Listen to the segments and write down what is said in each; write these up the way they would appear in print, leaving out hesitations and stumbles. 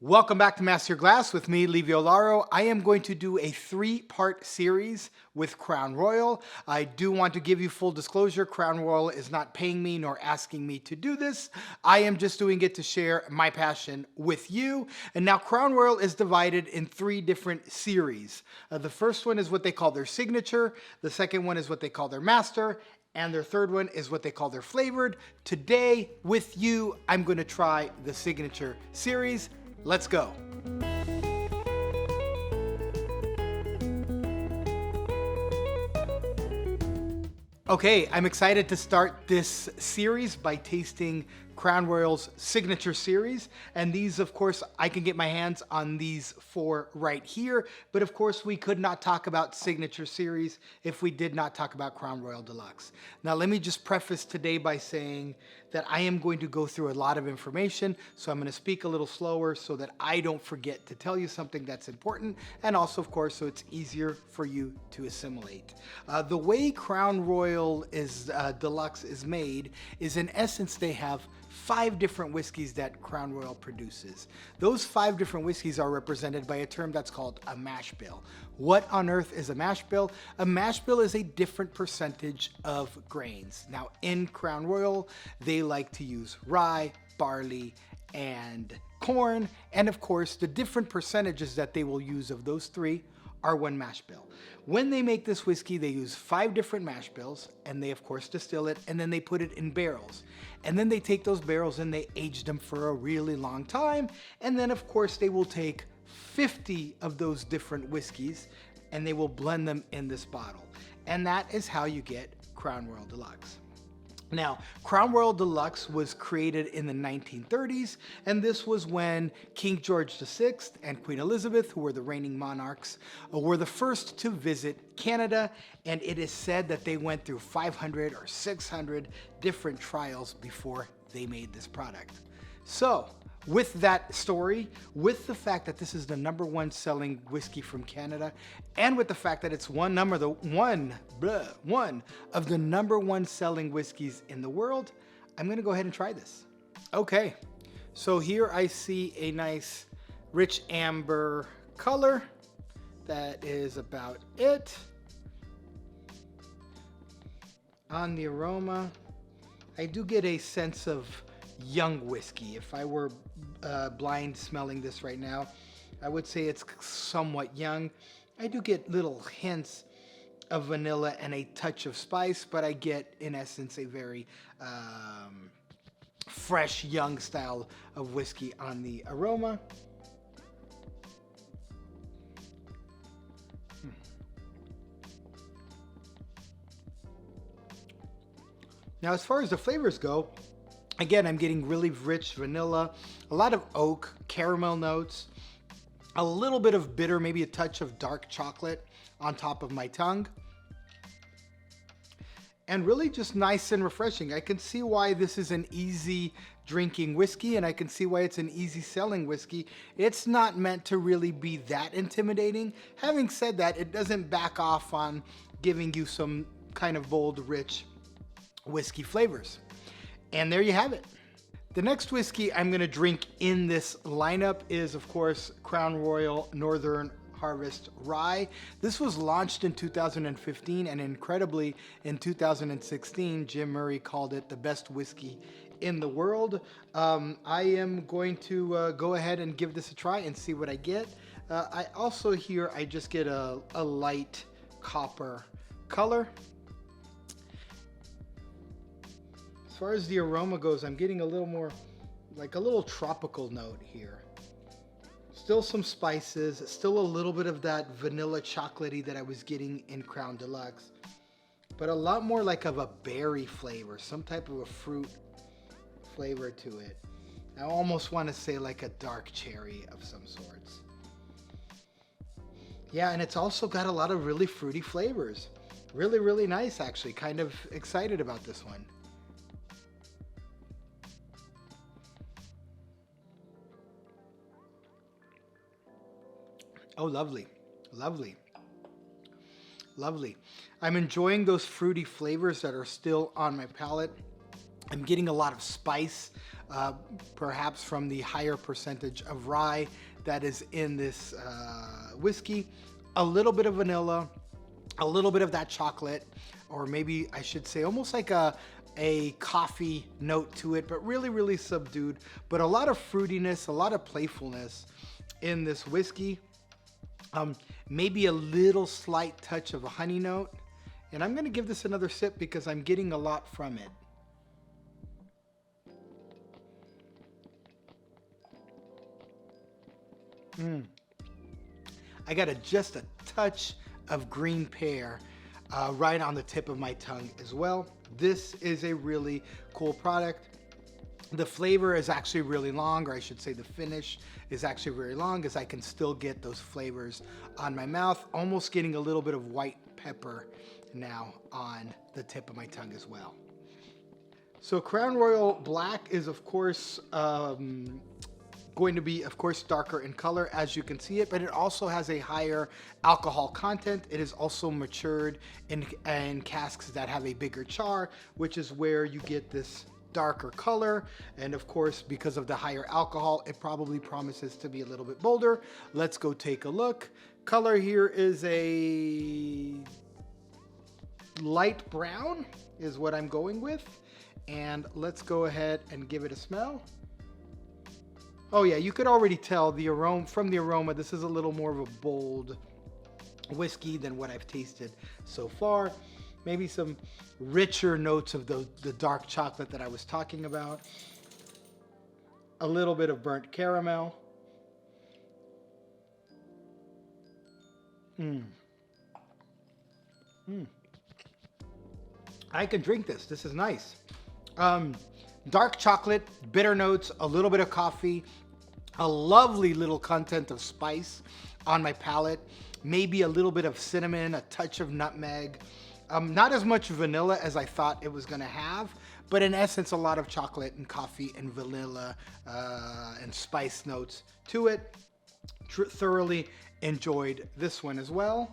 Welcome back to Master Your Glass with me, Livio Lauro. I am going to do a three-part series with Crown Royal. I do want to give you full disclosure. Crown Royal is not paying me nor asking me to do this. I am just doing it to share my passion with you. And now Crown Royal is divided in three different series. The first one is what they call their signature. The second one is what they call their master. And their third one is what they call their flavored. Today, with you, I'm going to try the signature series. Let's go. Okay, I'm excited to start this series by tasting Crown Royal's signature series. And these, of course, I can get my hands on these four right here. But of course, we could not talk about signature series if we did not talk about Crown Royal Deluxe. Now, let me just preface today by saying that I am going to go through a lot of information. So I'm going to speak a little slower so that I don't forget to tell you something that's important. And also, of course, so it's easier for you to assimilate. The way Crown Royal Deluxe is made is, in essence, they have 5 different whiskeys that Crown Royal produces. Those 5 different whiskeys are represented by a term that's called a mash bill. What on earth is a mash bill? A mash bill is a different percentage of grains. Now, in Crown Royal, they like to use rye, barley, and corn. And of course, the different percentages that they will use of those 3 are one mash bill. When they make this whiskey, they use 5 different mash bills, and they of course distill it, and then they put it in barrels. And then they take those barrels and they age them for a really long time. And then of course they will take 50 of those different whiskeys and they will blend them in this bottle. And that is how you get Crown Royal Deluxe. Now, Crown Royal Deluxe was created in the 1930s, and this was when King George VI and Queen Elizabeth, who were the reigning monarchs, were the first to visit Canada, and it is said that they went through 500 or 600 different trials before they made this product. So, with that story, with the fact that this is the #1 selling whiskey from Canada, and with the fact that it's one of the #1 selling whiskeys in the world, I'm gonna go ahead and try this. Okay, so here I see a nice rich amber color. That is about it. On the aroma, I do get a sense of young whiskey. If I were blind smelling this right now, I would say it's somewhat young. I do get little hints of vanilla and a touch of spice, but I get, in essence, a very fresh, young style of whiskey on the aroma. Now, as far as the flavors go, again, I'm getting really rich vanilla, a lot of oak, caramel notes, a little bit of bitter, maybe a touch of dark chocolate on top of my tongue. And really just nice and refreshing. I can see why this is an easy drinking whiskey, and I can see why it's an easy selling whiskey. It's not meant to really be that intimidating. Having said that, it doesn't back off on giving you some kind of bold, rich whiskey flavors. And there you have it. The next whiskey I'm going to drink in this lineup is, of course, Crown Royal Northern Harvest Rye. This was launched in 2015, and incredibly, in 2016, Jim Murray called it the best whiskey in the world. I am going to go ahead and give this a try and see what I get. I also here, I just get a light copper color. As far as the aroma goes, I'm getting a little more, like a little tropical note here. Still some spices, still a little bit of that vanilla chocolatey that I was getting in Crown Deluxe, but a lot more like of a berry flavor, some type of a fruit flavor to it. I almost want to say like a dark cherry of some sorts. Yeah, and it's also got a lot of really fruity flavors. Really, really nice, actually. Kind of excited about this one. Oh, lovely, lovely, lovely. I'm enjoying those fruity flavors that are still on my palate. I'm getting a lot of spice perhaps from the higher percentage of rye that is in this whiskey. A little bit of vanilla, a little bit of that chocolate, or maybe I should say almost like a coffee note to it, but really, really subdued. But a lot of fruitiness, a lot of playfulness in this whiskey. Maybe a little slight touch of a honey note. And I'm gonna give this another sip because I'm getting a lot from it. I got just a touch of green pear right on the tip of my tongue as well. This is a really cool product. The flavor is actually really long, or I should say the finish is actually very long, as I can still get those flavors on my mouth, almost getting a little bit of white pepper now on the tip of my tongue as well. So Crown Royal Black is of course going to be, of course, darker in color, as you can see it, but it also has a higher alcohol content. It is also matured in casks that have a bigger char, which is where you get this darker color. And of course, because of the higher alcohol, it probably promises to be a little bit bolder. Let's go take a look. Color here is a light brown is what I'm going with. And let's go ahead and give it a smell. Oh yeah, you could already tell the aroma from the aroma. This is a little more of a bold whiskey than what I've tasted so far. Maybe some richer notes of the dark chocolate that I was talking about. A little bit of burnt caramel. I can drink this. This is nice. Dark chocolate, bitter notes, a little bit of coffee, a lovely little content of spice on my palate, maybe a little bit of cinnamon, a touch of nutmeg, not as much vanilla as I thought it was gonna have, but in essence, a lot of chocolate and coffee and vanilla and spice notes to it. Thoroughly enjoyed this one as well.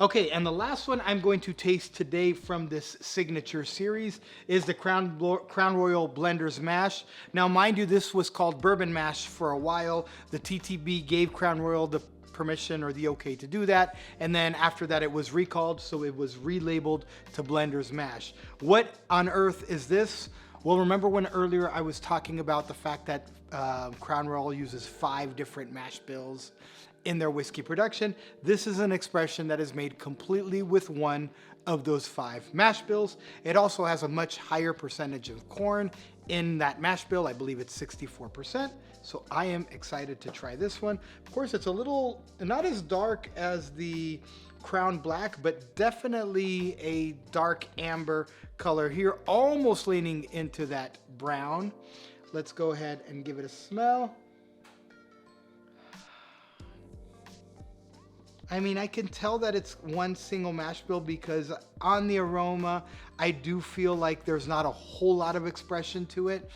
Okay, and the last one I'm going to taste today from this signature series is the Crown Royal Blender's Mash. Now, mind you, this was called Bourbon Mash for a while. The TTB gave Crown Royal the permission or the okay to do that, and then after that it was recalled, so it was relabeled to Blender's Mash. What on earth is this? Well, remember when earlier I was talking about the fact that Crown Royal uses 5 different mash bills in their whiskey production? This is an expression that is made completely with one of those 5 mash bills. It also has a much higher percentage of corn in that mash bill. I believe it's 64%. So I am excited to try this one. Of course, it's a little, not as dark as the Crown Black, but definitely a dark amber color here, almost leaning into that brown. Let's go ahead and give it a smell. I mean, I can tell that it's one single mash bill because on the aroma, I do feel like there's not a whole lot of expression to it,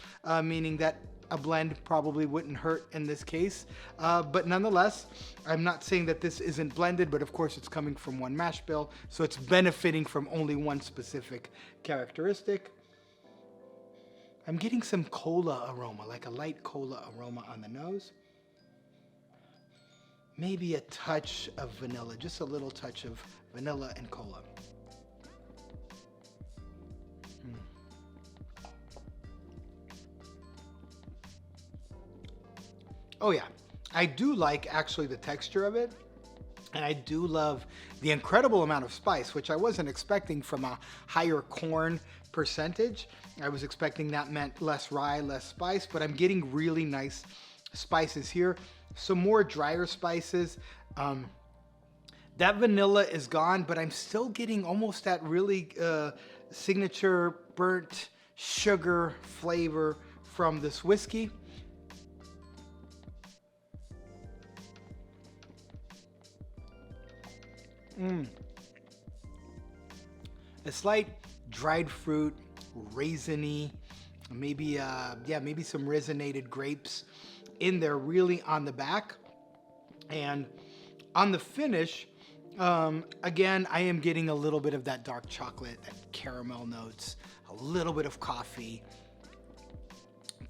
meaning that a blend probably wouldn't hurt in this case. But nonetheless, I'm not saying that this isn't blended, but of course it's coming from one mash bill, so it's benefiting from only one specific characteristic. I'm getting some cola aroma, like a light cola aroma on the nose. Maybe a touch of vanilla, just a little touch of vanilla and cola. Oh yeah, I do like actually the texture of it, and I do love the incredible amount of spice, which I wasn't expecting from a higher corn percentage. I was expecting that meant less rye, less spice, but I'm getting really nice spices here. Some more drier spices. That vanilla is gone, but I'm still getting almost that really signature burnt sugar flavor from this whiskey. A slight dried fruit, raisiny, maybe maybe some raisinated grapes in there, really on the back. And on the finish, again, I am getting a little bit of that dark chocolate, that caramel notes, a little bit of coffee,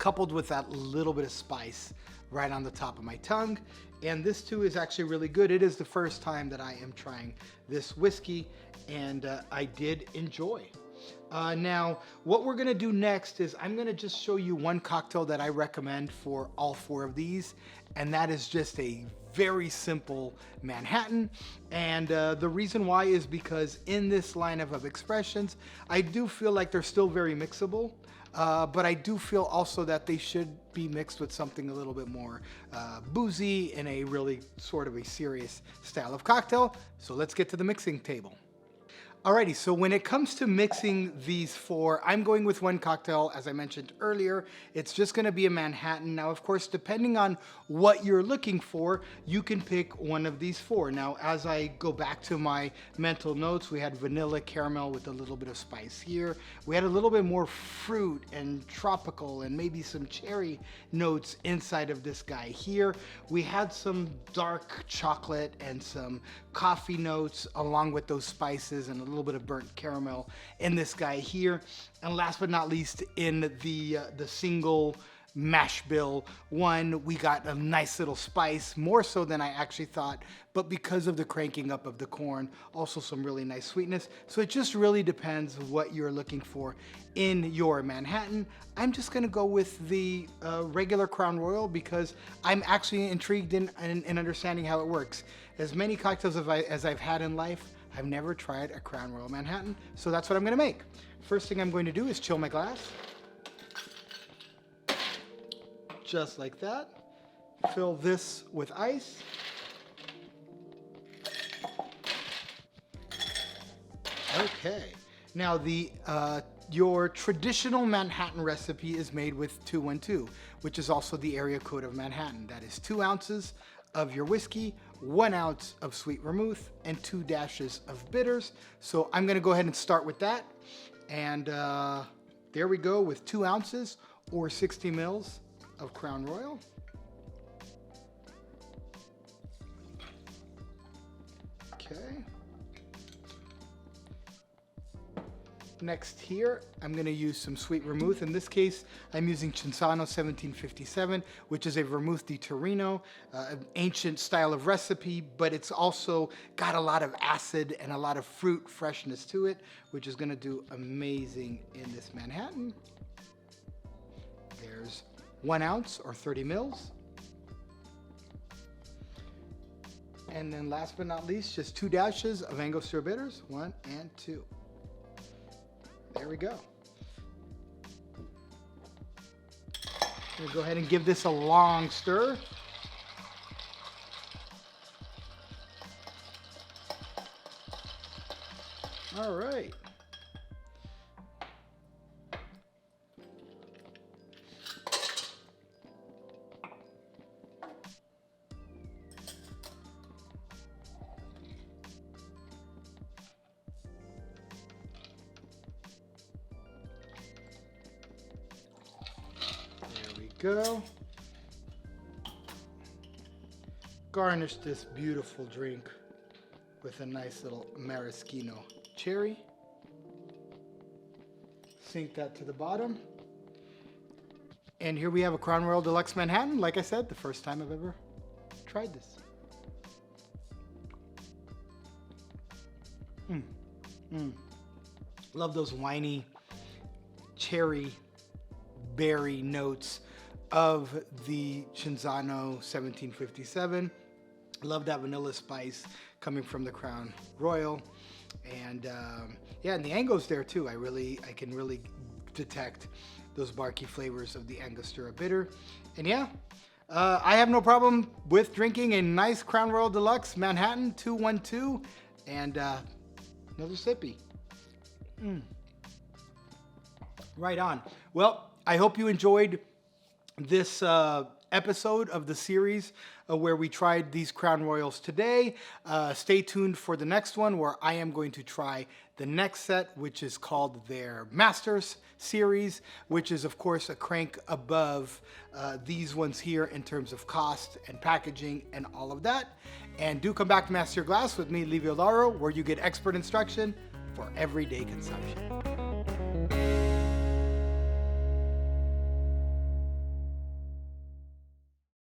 coupled with that little bit of spice right on the top of my tongue. And this too is actually really good. It is the first time that I am trying this whiskey, and I did enjoy. Now, what we're gonna do next is I'm gonna just show you one cocktail that I recommend for all 4 of these, and that is just a very simple Manhattan. And the reason why is because in this lineup of expressions, I do feel like they're still very mixable. But I do feel also that they should be mixed with something a little bit more boozy in a really sort of a serious style of cocktail. So let's get to the mixing table. Alrighty, so when it comes to mixing these 4, I'm going with one cocktail, as I mentioned earlier. It's just gonna be a Manhattan. Now, of course, depending on what you're looking for, you can pick one of these 4. Now, as I go back to my mental notes, we had vanilla caramel with a little bit of spice here. We had a little bit more fruit and tropical and maybe some cherry notes inside of this guy here. We had some dark chocolate and some coffee notes along with those spices and a little bit of burnt caramel in this guy here. And last but not least, in the single mash bill one, we got a nice little spice, more so than I actually thought, but because of the cranking up of the corn, also some really nice sweetness. So it just really depends what you're looking for in your Manhattan. I'm just gonna go with the regular Crown Royal because I'm actually intrigued in understanding how it works. As many cocktails as I've had in life, I've never tried a Crown Royal Manhattan, so that's what I'm gonna make. First thing I'm going to do is chill my glass. Just like that. Fill this with ice. Okay. Now your traditional Manhattan recipe is made with 212, which is also the area code of Manhattan. That is 2 ounces of your whiskey, 1 ounce of sweet vermouth, and 2 dashes of bitters. So I'm gonna go ahead and start with that. And there we go with 2 ounces or 60 mils of Crown Royal. Okay. Next here, I'm going to use some sweet vermouth. In this case, I'm using Cinzano 1757, which is a vermouth di Torino, an ancient style of recipe, but it's also got a lot of acid and a lot of fruit freshness to it, which is going to do amazing in this Manhattan. There's 1 ounce or 30 mils. And then last but not least, just 2 dashes of Angostura bitters, 1 and 2. There we go. I'm gonna go ahead and give this a long stir. All right. Go. Garnish this beautiful drink with a nice little maraschino cherry. Sink that to the bottom. And here we have a Crown Royal Deluxe Manhattan. Like I said, the first time I've ever tried this. Love those winey cherry berry notes of the Cinzano 1757. Love that vanilla spice coming from the Crown Royal. And yeah, and the Angos there too. I can really detect those barky flavors of the Angostura bitter. And yeah, I have no problem with drinking a nice Crown Royal Deluxe Manhattan 212 and another sippy. Right on. Well, I hope you enjoyed this episode of the series where we tried these Crown Royals today. Stay tuned for the next one where I am going to try the next set, which is called their Masters series, which is of course a crank above these ones here in terms of cost and packaging and all of that. And do come back to Master Your Glass with me, Livio Lauro, where you get expert instruction for everyday consumption.